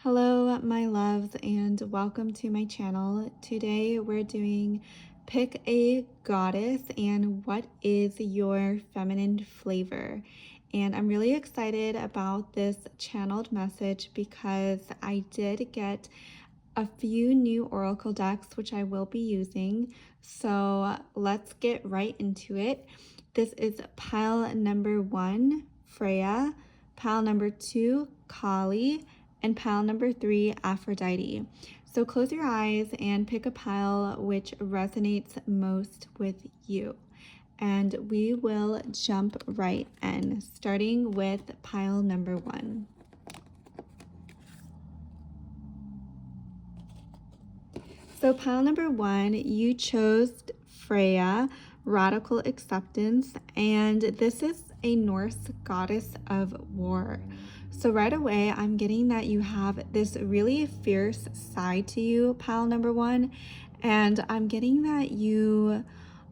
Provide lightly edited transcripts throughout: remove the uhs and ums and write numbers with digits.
Hello, my loves, and welcome to my channel. Today we're doing Pick a Goddess and what is your feminine flavor. And I'm really excited about this channeled message because I did get a few new oracle decks which I will be using. So let's get right into it. This is pile number 1, Freya, pile number 2, Kali, and pile number 3, Aphrodite. So close your eyes and pick a pile which resonates most with you. And we will jump right in, starting with pile number 1. So pile number 1, you chose Freya, radical acceptance, and this is a Norse goddess of war. So right away, I'm getting that you have this really fierce side to you, pile number 1, and I'm getting that you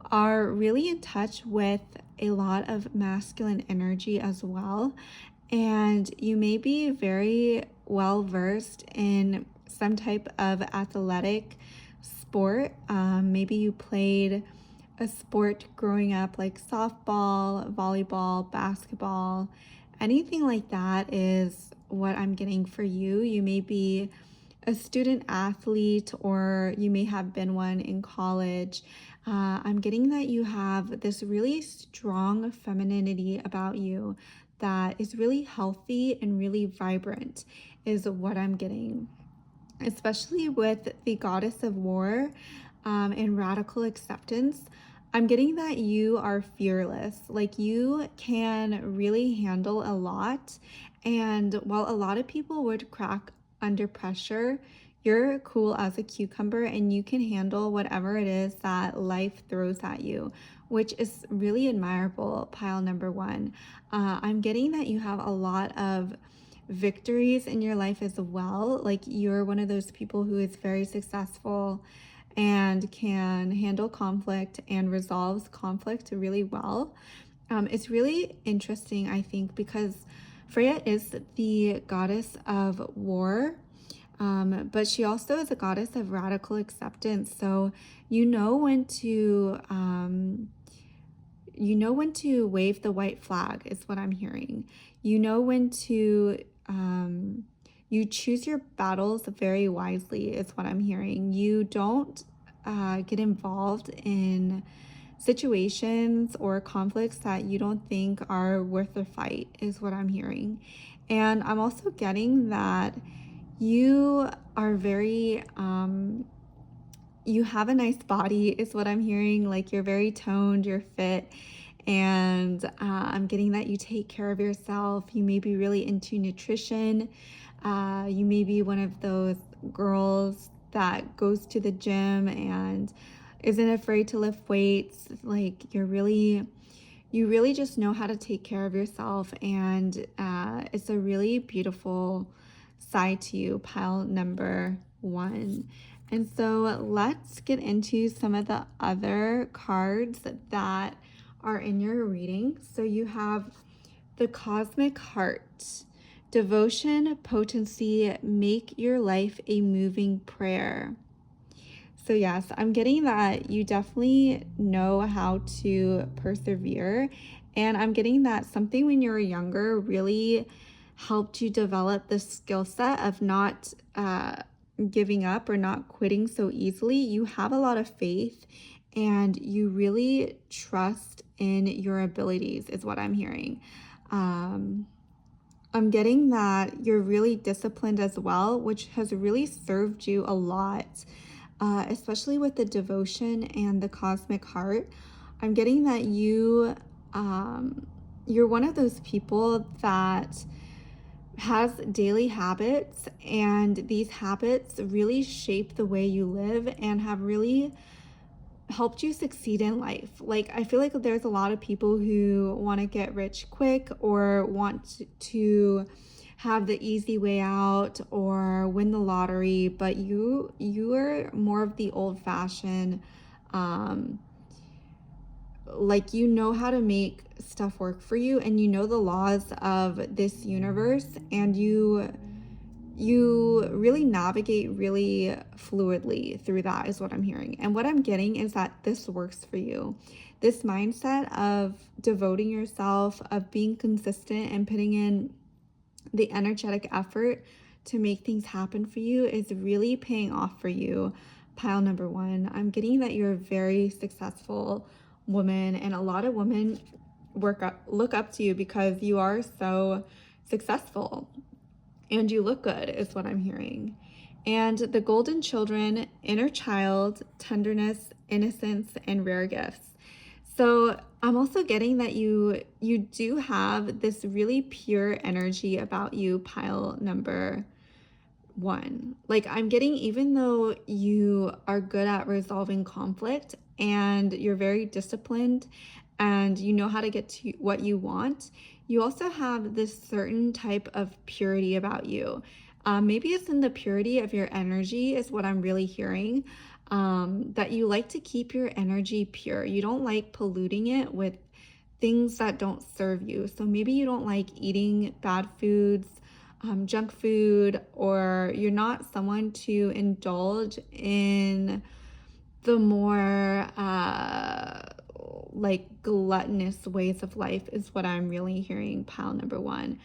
are really in touch with a lot of masculine energy as well, and you may be very well versed in some type of athletic sport. Maybe you played a sport growing up like softball, volleyball, basketball, anything like that is what I'm getting for you. You may be a student athlete or you may have been one in college. I'm getting that you have this really strong femininity about you that is really healthy and really vibrant is what I'm getting, especially with the goddess of war and radical acceptance. I'm getting that you are fearless, like you can really handle a lot. And while a lot of people would crack under pressure, you're cool as a cucumber and you can handle whatever it is that life throws at you, which is really admirable, pile number 1. I'm getting that you have a lot of victories in your life as well. Like you're one of those people who is very successful and can handle conflict and resolves conflict really well. It's really interesting, I think, because Freya is the goddess of war, but she also is a goddess of radical acceptance. So you know when to wave the white flag is what I'm hearing. You know when to you choose your battles very wisely is what I'm hearing. You don't get involved in situations or conflicts that you don't think are worth the fight is what I'm hearing. And I'm also getting that you are very you have a nice body is what I'm hearing. Like you're very toned, you're fit, and I'm getting that you take care of yourself. You may be really into nutrition. You may be one of those girls that goes to the gym and isn't afraid to lift weights. Like you really just know how to take care of yourself, and it's a really beautiful side to you, pile number 1. And so let's get into some of the other cards that are in your reading. So you have the Cosmic Heart, devotion, potency, make your life a moving prayer. So yes, I'm getting that you definitely know how to persevere. And I'm getting that something when you were younger really helped you develop the skill set of not giving up or not quitting so easily. You have a lot of faith and you really trust in your abilities is what I'm hearing. I'm getting that you're really disciplined as well, which has really served you a lot, especially with the devotion and the Cosmic Heart. I'm getting that you're one of those people that has daily habits, and these habits really shape the way you live and have really helped you succeed in life. Like I feel like there's a lot of people who want to get rich quick or want to have the easy way out or win the lottery, but you are more of the old-fashioned, like you know how to make stuff work for you, and you know the laws of this universe, and you you really navigate really fluidly through that, is what I'm hearing. And what I'm getting is that this works for you. This mindset of devoting yourself, of being consistent and putting in the energetic effort to make things happen for you is really paying off for you, pile number one. I'm getting that you're a very successful woman, and a lot of women look up to you because you are so successful and you look good, is what I'm hearing. And the golden children, inner child, tenderness, innocence, and rare gifts. So I'm also getting that you do have this really pure energy about you, pile number one. Like, I'm getting, even though you are good at resolving conflict and you're very disciplined and you know how to get to what you want, you also have this certain type of purity about you. Maybe it's in the purity of your energy, is what I'm really hearing. That you like to keep your energy pure. You don't like polluting it with things that don't serve you. So maybe you don't like eating bad foods, junk food, or you're not someone to indulge in the more like gluttonous ways of life, is what I'm really hearing, pile number one.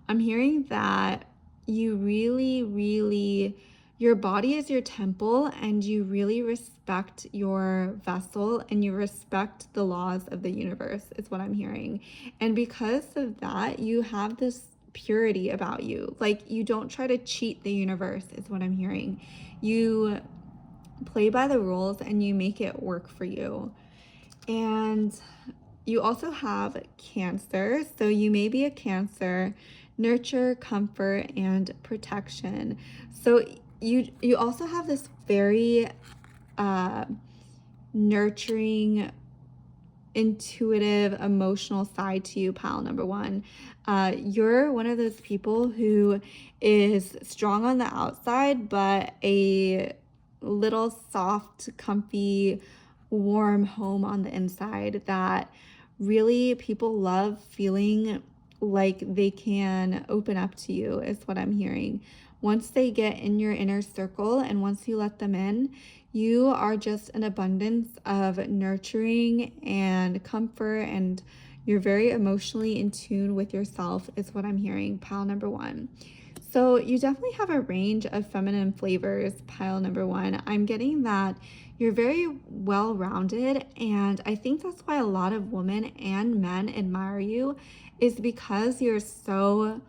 I'm hearing that you really, your body is your temple, and you really respect your vessel and you respect the laws of the universe, is what I'm hearing. And because of that, you have this purity about you. Like, you don't try to cheat the universe, is what I'm hearing. You play by the rules and you make it work for you. And you also have Cancer. So you may be a Cancer, nurture, comfort, and protection. So you also have this very nurturing, intuitive, emotional side to you, pile number one. You're one of those people who is strong on the outside, but a little soft, comfy, warm home on the inside, that really people love feeling like they can open up to you, is what I'm hearing. Once they get in your inner circle and once you let them in, you are just an abundance of nurturing and comfort, and you're very emotionally in tune with yourself, is what I'm hearing, pile number one. So you definitely have a range of feminine flavors, pile number one. I'm getting that you're very well-rounded, and I think that's why a lot of women and men admire you, is because you're so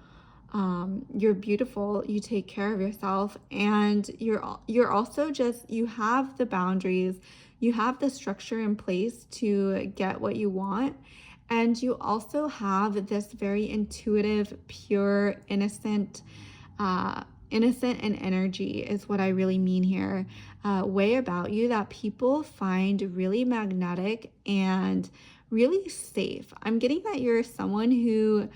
you're beautiful, you take care of yourself, and you're also just, you have the boundaries, you have the structure in place to get what you want, and you also have this very intuitive, pure, innocent and energy, is what I really mean here, way about you that people find really magnetic and really safe. I'm getting that you're someone who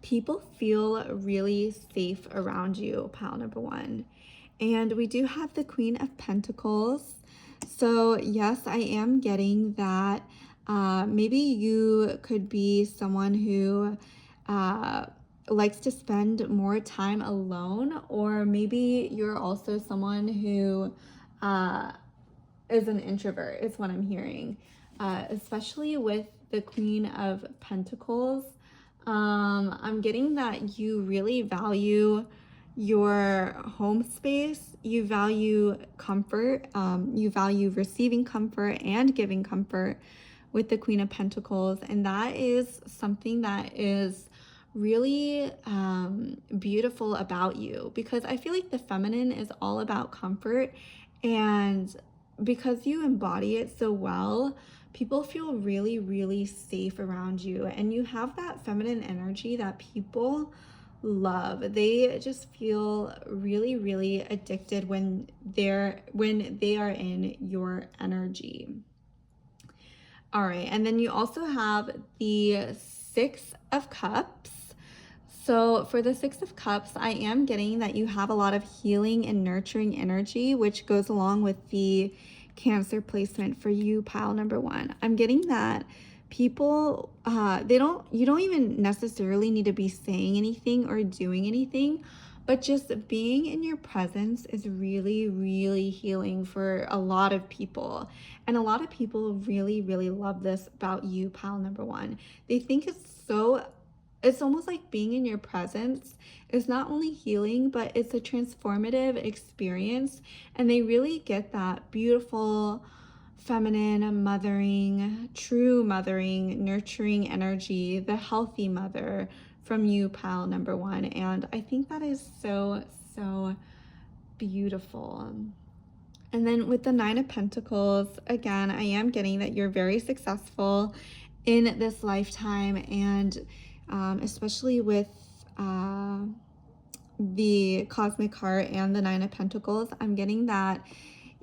people feel really safe around you, pile number one. And we do have the Queen of Pentacles. So yes, I am getting that maybe you could be someone who likes to spend more time alone, or maybe you're also someone who is an introvert, is what I'm hearing, especially with the Queen of Pentacles. I'm getting that you really value your home space, you value comfort, you value receiving comfort and giving comfort with the Queen of Pentacles, and that is something that is really beautiful about you, because I feel like the feminine is all about comfort, and because you embody it so well, people feel really safe around you, and you have that feminine energy that people love. They just feel really addicted when they are in your energy. All right, and then you also have the Six of Cups. So for the Six of Cups, I am getting that you have a lot of healing and nurturing energy, which goes along with the Cancer placement for you, pile number one. I'm getting that people, you don't even necessarily need to be saying anything or doing anything, but just being in your presence is really, really healing for a lot of people. And a lot of people really, really love this about you, pile number one. They think it's almost like being in your presence is not only healing, but it's a transformative experience. And they really get that beautiful, feminine, mothering, true mothering, nurturing energy, the healthy mother from you, pile number one. And I think that is so, so beautiful. And then with the Nine of Pentacles, again, I am getting that you're very successful in this lifetime, and especially with the Cosmic Heart and the Nine of Pentacles, I'm getting that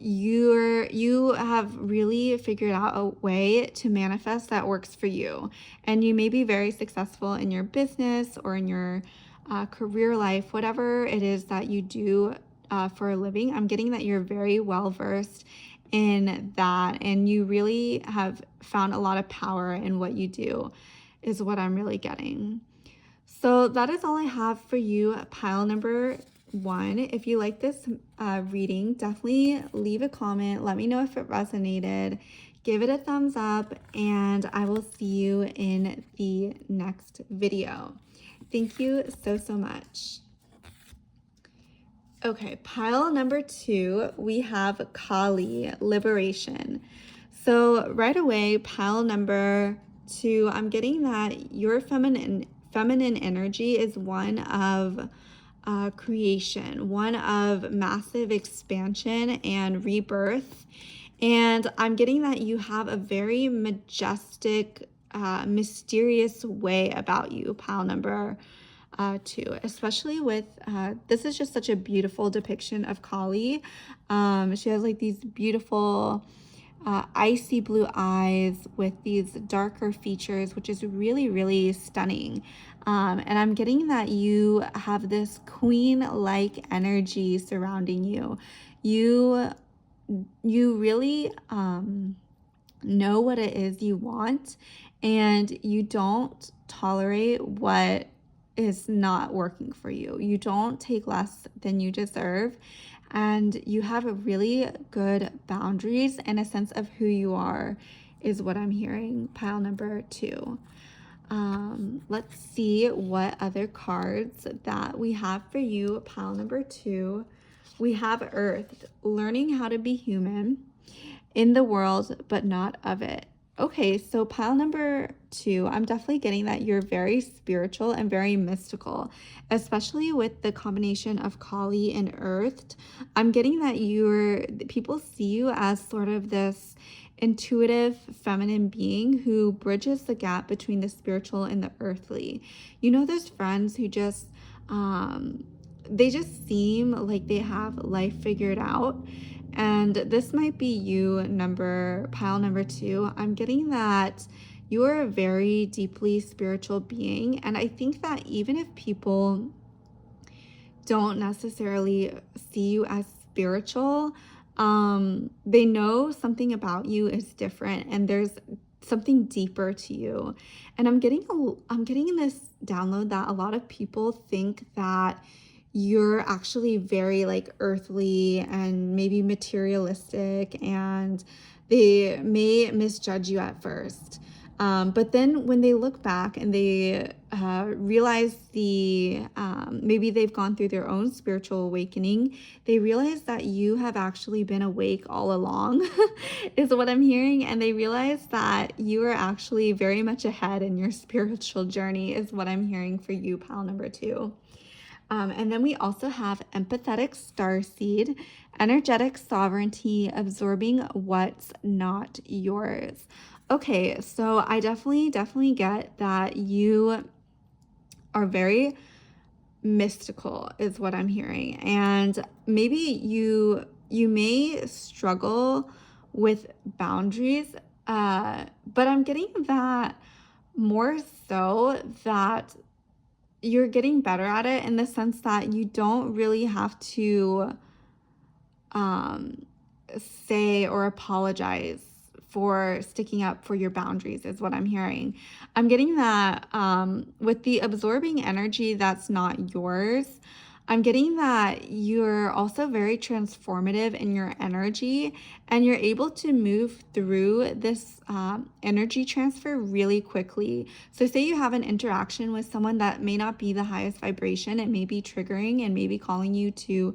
you have really figured out a way to manifest that works for you, and you may be very successful in your business or in your career life, whatever it is that you do for a living. I'm getting that you're very well versed in that, and you really have found a lot of power in what you do, is what I'm really getting. So that is all I have for you, pile number one. If you like this reading, definitely leave a comment. Let me know if it resonated. Give it a thumbs up, and I will see you in the next video. Thank you so, so much. Okay, pile number two, we have Kali, liberation. So right away, pile number two, I'm getting that your feminine energy is one of creation, one of massive expansion and rebirth. And I'm getting that you have a very majestic, mysterious way about you, pile number two, especially with this is just such a beautiful depiction of Kali. She has like these beautiful icy blue eyes with these darker features, which is really, really stunning. And I'm getting that you have this queen-like energy surrounding you. You really know what it is you want, and you don't tolerate what is not working for you. You don't take less than you deserve, and you have a really good boundaries and a sense of who you are, is what I'm hearing, pile number two. Let's see what other cards that we have for you, pile number two. We have Earth, learning how to be human in the world, but not of it. Okay, so pile number two, I'm definitely getting that you're very spiritual and very mystical, especially with the combination of Kali and Earth. I'm getting that people see you as sort of this intuitive feminine being who bridges the gap between the spiritual and the earthly. You know, those friends who just they just seem like they have life figured out. And this might be you, pile number two. I'm getting that you are a very deeply spiritual being. And I think that even if people don't necessarily see you as spiritual, they know something about you is different, and there's something deeper to you. And I'm getting this download that a lot of people think that you're actually very like earthly and maybe materialistic, and they may misjudge you at first. But then when they look back and they realize maybe they've gone through their own spiritual awakening, they realize that you have actually been awake all along, is what I'm hearing. And they realize that you are actually very much ahead in your spiritual journey, is what I'm hearing for you, pile number two. And then we also have empathetic starseed, energetic sovereignty, absorbing what's not yours. Okay, so I definitely get that you are very mystical, is what I'm hearing. And maybe you may struggle with boundaries, but I'm getting that more so that you're getting better at it, in the sense that you don't really have to say or apologize for sticking up for your boundaries, is what I'm hearing. I'm getting that with the absorbing energy that's not yours, I'm getting that you're also very transformative in your energy, and you're able to move through this energy transfer really quickly. So, say you have an interaction with someone that may not be the highest vibration, it may be triggering and maybe calling you to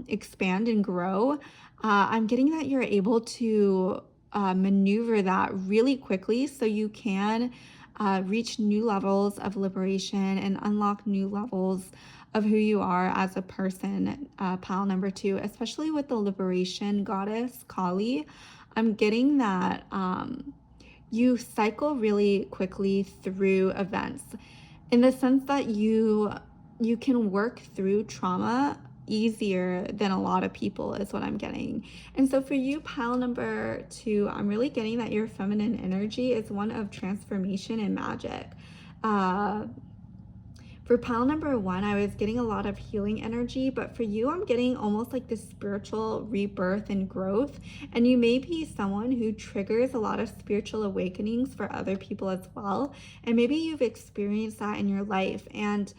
expand and grow. I'm getting that you're able to maneuver that really quickly so you can reach new levels of liberation and unlock new levels of who you are as a person, pile number 2, especially with the liberation goddess, Kali. I'm getting that you cycle really quickly through events in the sense that you can work through trauma easier than a lot of people is what I'm getting. And so for you, pile number 2, I'm really getting that your feminine energy is one of transformation and magic. For pile number 1, I was getting a lot of healing energy, but for you, I'm getting almost like this spiritual rebirth and growth. And you may be someone who triggers a lot of spiritual awakenings for other people as well. And maybe you've experienced that in your life. And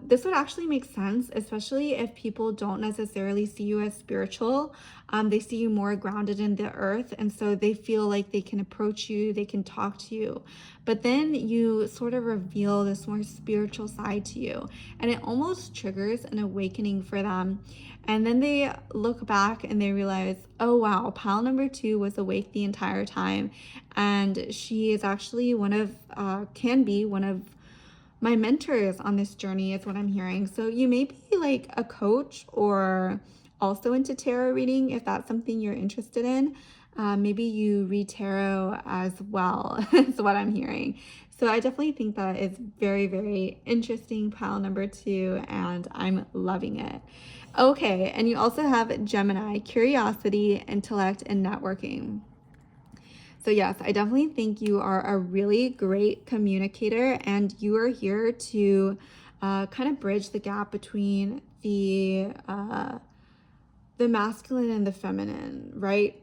this would actually make sense, especially if people don't necessarily see you as spiritual. They see you more grounded in the earth, and so they feel like they can approach you, they can talk to you. But then you sort of reveal this more spiritual side to you, and it almost triggers an awakening for them. And then they look back and they realize, oh wow, pile number 2 was awake the entire time, and she is actually can be one of my mentors on this journey is what I'm hearing. So you may be like a coach or also into tarot reading if that's something you're interested in. Maybe you read tarot as well, is what I'm hearing. So I definitely think that is very, very interesting, pile number 2, and I'm loving it. Okay, and you also have Gemini, curiosity, intellect, and networking. So yes, I definitely think you are a really great communicator, and you are here to kind of bridge the gap between the masculine and the feminine, right?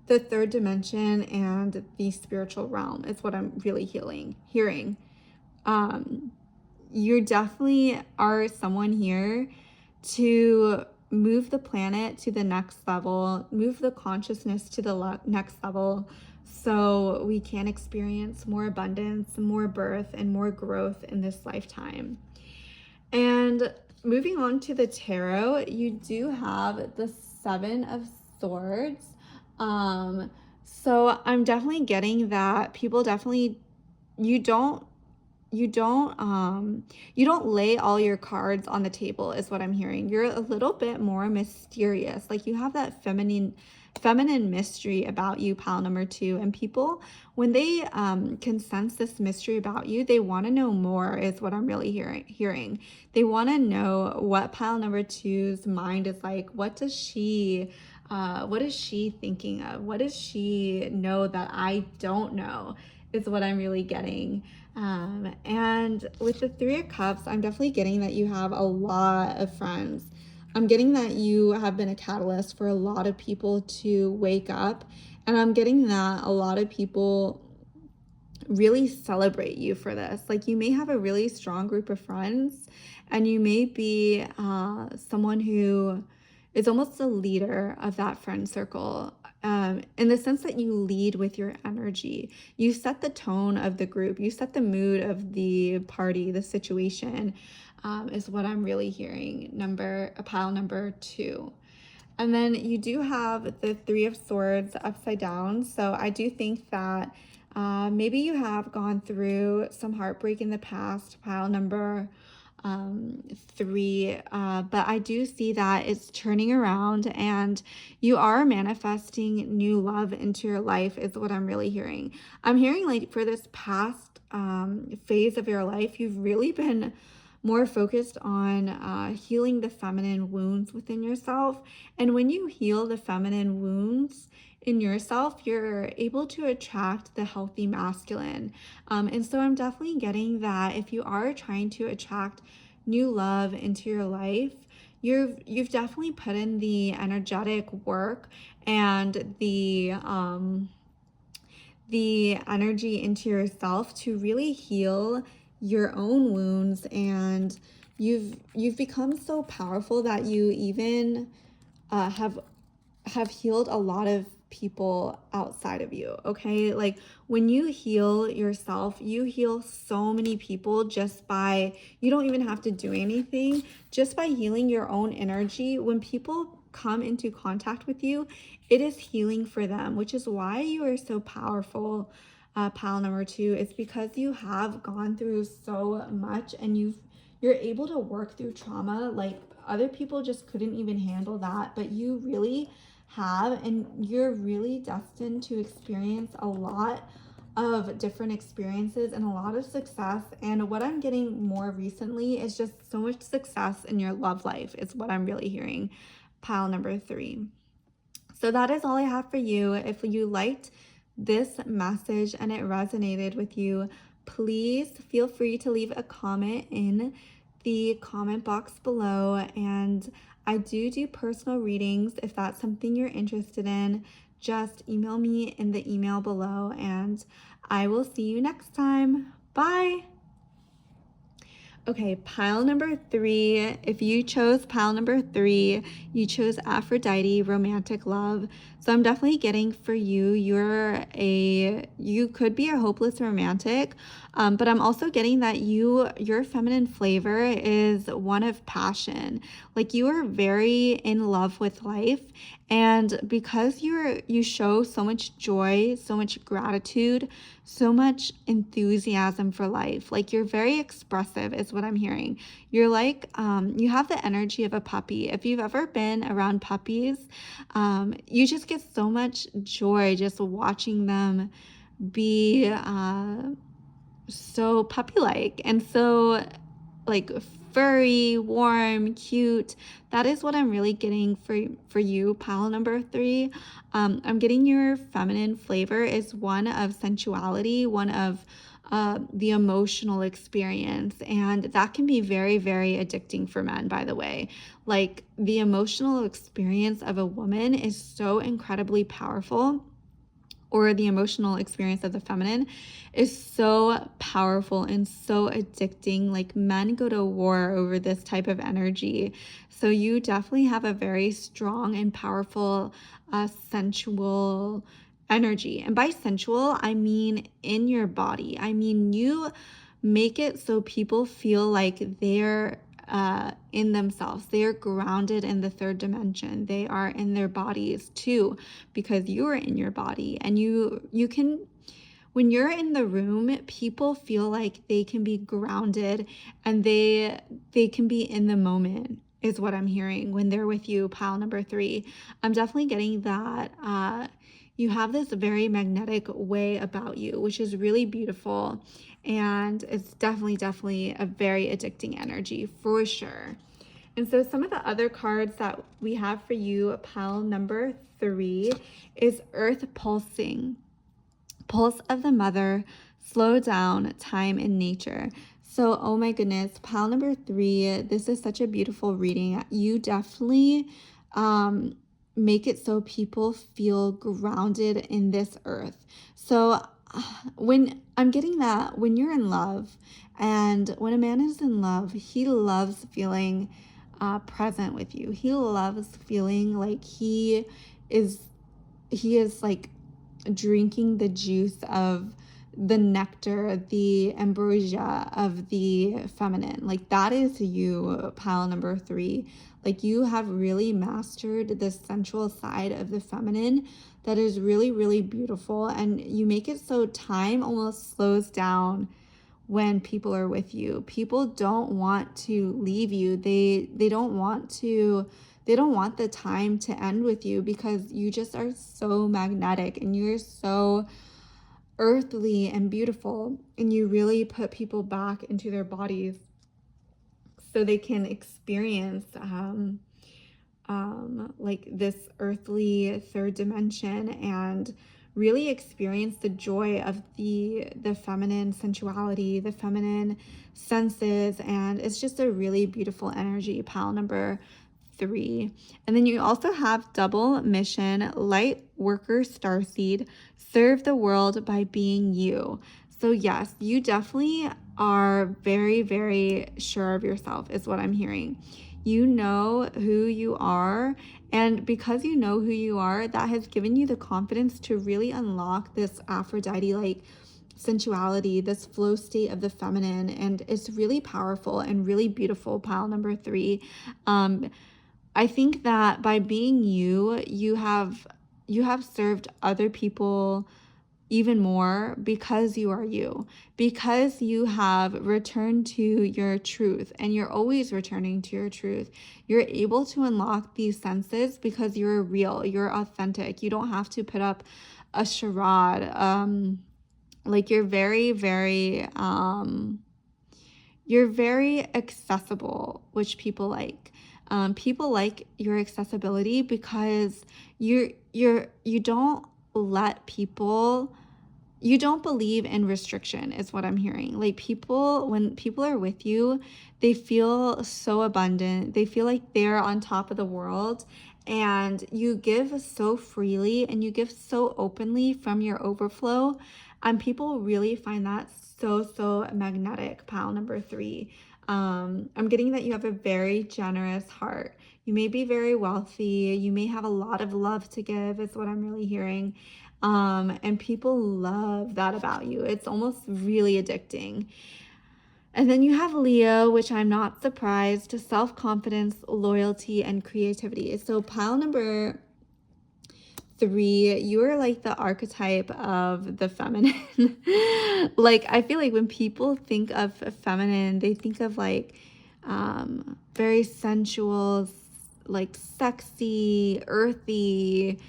The third dimension and the spiritual realm is what I'm really hearing. You definitely are someone here to move the planet to the next level, move the consciousness to the next level, so we can experience more abundance, more birth, and more growth in this lifetime. And moving on to the tarot, you do have the 7 of Swords. So I'm definitely getting that people definitely, you don't lay all your cards on the table is what I'm hearing. You're a little bit more mysterious. Like you have that feminine mystery about you, pile number 2, and people, when they can sense this mystery about you, they want to know more is what I'm really hearing. They want to know what pile number 2's mind is like. What is she thinking of? What does she know that I don't know is what I'm really getting. And with the 3 of Cups, I'm definitely getting that you have a lot of friends. I'm getting that you have been a catalyst for a lot of people to wake up. And I'm getting that a lot of people really celebrate you for this. Like you may have a really strong group of friends, and you may be someone who is almost the leader of that friend circle, in the sense that you lead with your energy. You set the tone of the group, you set the mood of the party, the situation, is what I'm really hearing. Pile number 2. And then you do have the 3 of Swords upside down. So I do think that maybe you have gone through some heartbreak in the past, pile number 3, but I do see that it's turning around and you are manifesting new love into your life is what I'm really hearing. I'm hearing like for this past phase of your life, you've really been more focused on healing the feminine wounds within yourself. And when you heal the feminine wounds in yourself, you're able to attract the healthy masculine. And so I'm definitely getting that if you are trying to attract new love into your life, you've definitely put in the energetic work and the energy into yourself to really heal your own wounds and you've become so powerful that you even have healed a lot of people outside of you, okay? Like when you heal yourself, you heal so many people just by, you don't even have to do anything, just by healing your own energy. When people come into contact with you, it is healing for them, which is why you are so powerful. Pile number 2, it's because you have gone through so much and you're able to work through trauma. Like other people just couldn't even handle that, but you really have, and you're really destined to experience a lot of different experiences and a lot of success. And what I'm getting more recently is just so much success in your love life is what I'm really hearing. Pile number 3. So that is all I have for you. If you liked this message and it resonated with you, please feel free to leave a comment in the comment box below. And I do personal readings. If that's something you're interested in, just email me in the email below, and I will see you next time. Bye. Okay, pile number 3. If you chose pile number 3, you chose Aphrodite, romantic love. So I'm definitely getting for you, you could be a hopeless romantic, but I'm also getting that your feminine flavor is one of passion. Like you are very in love with life, and because you show so much joy, so much gratitude, so much enthusiasm for life. Like you're very expressive is what I'm hearing. You're like, you have the energy of a puppy. If you've ever been around puppies, you just get so much joy just watching them be so puppy-like and so like furry, warm, cute. That is what I'm really getting for you, pile number 3. I'm getting your feminine flavor is one of sensuality, one of the emotional experience, and that can be very, very addicting for men, by the way. Like the emotional experience of a woman is so incredibly powerful, or the emotional experience of the feminine is so powerful and so addicting. Like men go to war over this type of energy. So you definitely have a very strong and powerful sensual energy. And by sensual, I mean in your body. I mean, you make it so people feel like they're in themselves. They are grounded in the third dimension. They are in their bodies too, because you are in your body. And you can, when you're in the room, people feel like they can be grounded and they can be in the moment is what I'm hearing when they're with you, pile number 3. I'm definitely getting that you have this very magnetic way about you, which is really beautiful. And it's definitely a very addicting energy for sure. And so some of the other cards that we have for you, pile number 3, is Earth Pulsing. Pulse of the Mother, slow down, time in nature. So, oh my goodness, pile number 3, this is such a beautiful reading. You definitely make it so people feel grounded in this earth. So when I'm getting that, when you're in love, and when a man is in love, he loves feeling present with you. He loves feeling like he is like drinking the juice of the nectar, the ambrosia of the feminine. Like that is you, pile number 3. Like you have really mastered the sensual side of the feminine that is really, really beautiful. And you make it so time almost slows down when people are with you. People don't want to leave you. They don't want the time to end with you, because you just are so magnetic and you're so earthly and beautiful, and you really put people back into their bodies so they can experience like this earthly third dimension and really experience the joy of the feminine sensuality, the feminine senses. And it's just a really beautiful energy, pile number 3. And then you also have double mission, light worker starseed, serve the world by being you. So yes, you definitely are very, very sure of yourself, is what I'm hearing. You know who you are, and because you know who you are, that has given you the confidence to really unlock this Aphrodite like sensuality, this flow state of the feminine, and it's really powerful and really beautiful, pile number 3. I think that by being you, you have served other people even more because you are you, because you have returned to your truth, and you're always returning to your truth. You're able to unlock these senses because you're real, you're authentic. You don't have to put up a charade. Like you're very accessible, which people like. People like your accessibility because you don't let people, you don't believe in restriction, is what I'm hearing. Like people, when people are with you, they feel so abundant. They feel like they're on top of the world, and you give so freely and you give so openly from your overflow. And people really find that so magnetic, pile number 3. I'm getting that you have a very generous heart. You may be very wealthy. You may have a lot of love to give, is what I'm really hearing. And people love that about you. It's almost really addicting. And then you have Leo, which I'm not surprised, self-confidence, loyalty, and creativity. So pile number 3, you are like the archetype of the feminine. Like, I feel like when people think of feminine, they think of like very sensual, like sexy, earthy.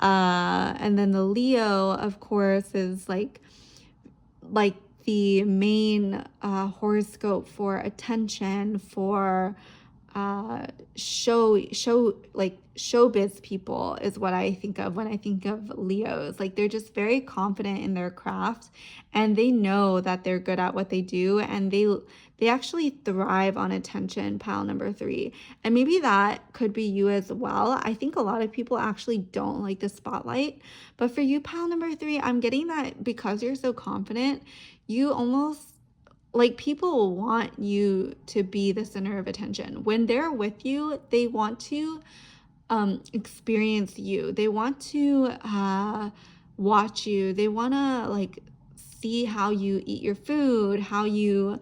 And then the Leo, of course, is like the main horoscope for attention, for like showbiz people, is what I think of when I think of Leos. Like they're just very confident in their craft, and they know that they're good at what they do, and they actually thrive on attention, pile number 3. And maybe that could be you as well. I think a lot of people actually don't like the spotlight, but for you, pile number 3, I'm getting that because you're so confident, you almost, like, people want you to be the center of attention. When they're with you, they want to experience you. They want to watch you. They want to like see how you eat your food, how you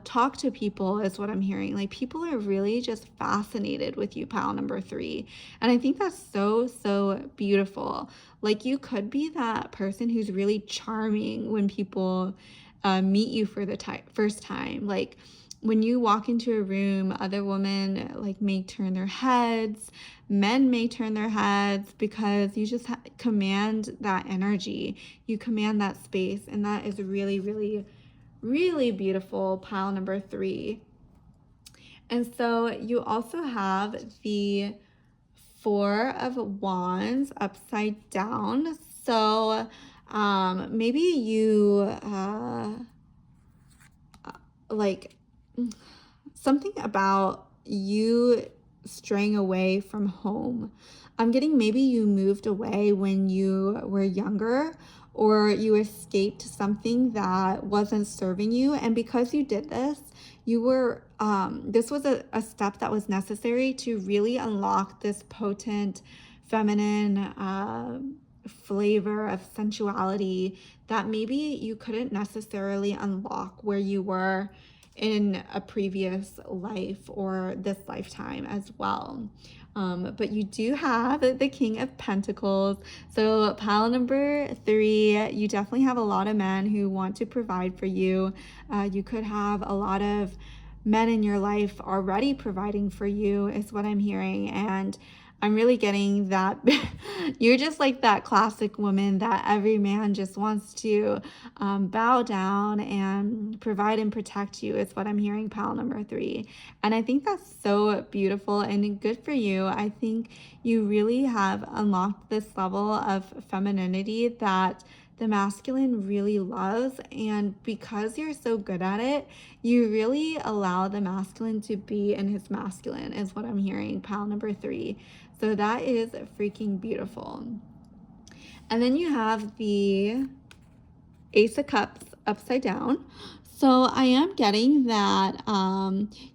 talk to people, is what I'm hearing. Like people are really just fascinated with you, pile number 3. And I think that's so beautiful. Like you could be that person who's really charming when people meet you for the first time. Like when you walk into a room, other women like may turn their heads, men may turn their heads, because you just command that energy, you command that space, and that is really beautiful, pile number 3. And so you also have the 4 of Wands upside down. So maybe you like something about you straying away from home. I'm getting maybe you moved away when you were younger, or you escaped something that wasn't serving you. And because you did this, you were, this was a step that was necessary to really unlock this potent feminine flavor of sensuality that maybe you couldn't necessarily unlock where you were in a previous life or this lifetime as well. But you do have the King of Pentacles. So pile number 3, you definitely have a lot of men who want to provide for you. You could have a lot of men in your life already providing for you, is what I'm hearing. And I'm really getting that you're just like that classic woman that every man just wants to bow down and provide and protect you, is what I'm hearing, pile number 3. And I think that's so beautiful and good for you. I think you really have unlocked this level of femininity that the masculine really loves, and because you're so good at it, you really allow the masculine to be in his masculine, is what I'm hearing, pile number 3. So that is freaking beautiful. And then you have the Ace of Cups upside down. So I am getting that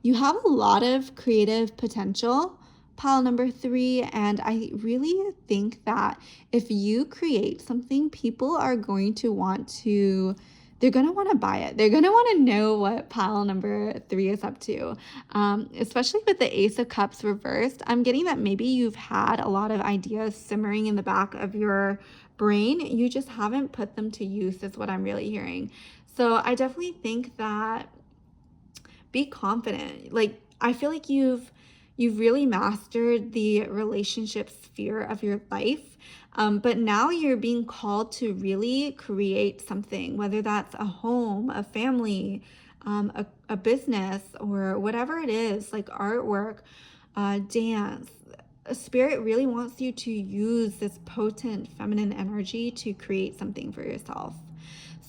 you have a lot of creative potential, pile number three. And I really think that if you create something, people are going to want to. They're going to want to buy it. They're going to want to know what pile number three is up to, especially with the Ace of Cups reversed. I'm getting that maybe you've had a lot of ideas simmering in the back of your brain. You just haven't put them to use, is what I'm really hearing. So I definitely think that be confident. Like I feel like you've really mastered the relationship sphere of your life. But now you're being called to really create something, whether that's a home, a family, a business, or whatever it is, like artwork, dance. Spirit really wants you to use this potent feminine energy to create something for yourself.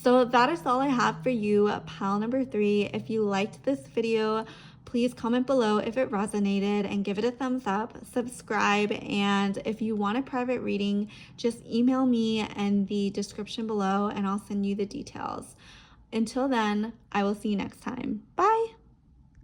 So that is all I have for you, pile number three. If you liked this video, please comment below if it resonated and give it a thumbs up, subscribe, and if you want a private reading, just email me in the description below and I'll send you the details. Until then, I will see you next time. Bye.